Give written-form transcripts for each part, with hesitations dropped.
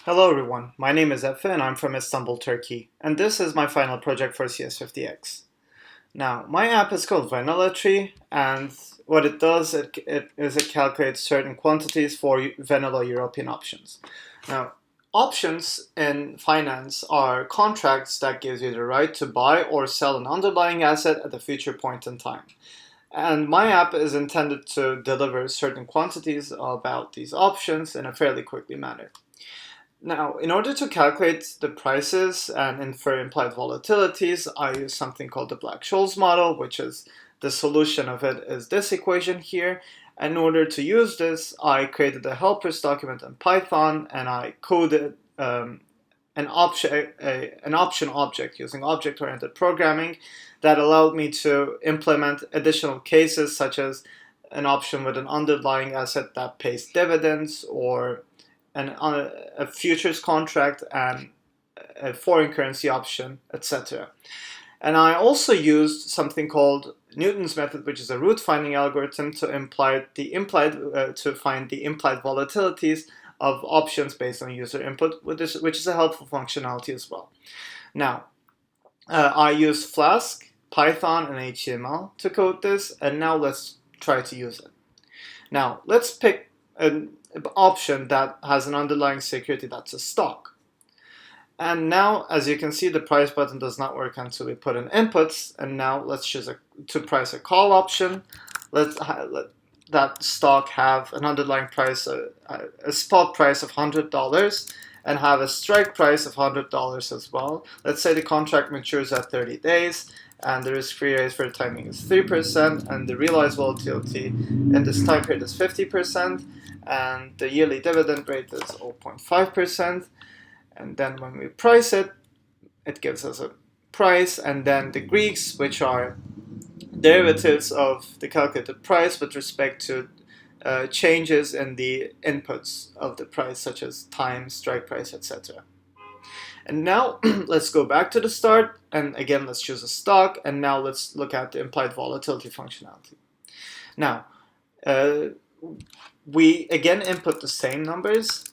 Hello everyone, my name is Efe and I'm from Istanbul, Turkey, and this is my final project for CS50x. Now, my app is called Vanilla Tree, and what it does is it calculates certain quantities for vanilla European options. Now, options in finance are contracts that gives you the right to buy or sell an underlying asset at a future point in time. And my app is intended to deliver certain quantities about these options in a fairly quickly manner. Now, in order to calculate the prices and infer implied volatilities, I use something called the Black-Scholes model, which is the solution of it is this equation here. And in order to use this, I created a helpers document in Python and I coded an option object using object-oriented programming that allowed me to implement additional cases such as an option with an underlying asset that pays dividends or a futures contract and a foreign currency option, etc. And I also used something called Newton's method, which is a root finding algorithm to find the implied volatilities of options based on user input, which is a helpful functionality as well. Now, I use Flask, Python, and HTML to code this, and now let's try to use it. Now, let's pick an option that has an underlying security that's a stock. And now, as you can see, the price button does not work until we put in inputs. And now let's choose to price a call option. Let that stock have an underlying price, a spot price of $100 and have a strike price of $100 as well. Let's say the contract matures at 30 days and the risk-free rate for the timing is 3% and the realized volatility in this time period is 50%. And the yearly dividend rate is 0.5%. And then when we price it, it gives us a price, and then the Greeks, which are derivatives of the calculated price with respect to changes in the inputs of the price, such as time, strike price, etc. And now let's go back to the start, and again let's choose a stock, and now let's look at the implied volatility functionality. Now, we again input the same numbers,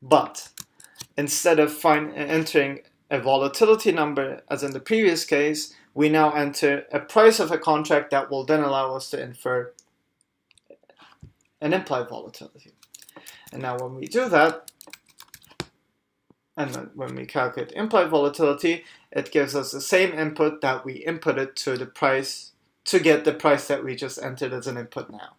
but instead of entering a volatility number as in the previous case, we now enter a price of a contract that will then allow us to infer an implied volatility. And now when we do that, and then when we calculate implied volatility, it gives us the same input that we inputted to the price to get the price that we just entered as an input now.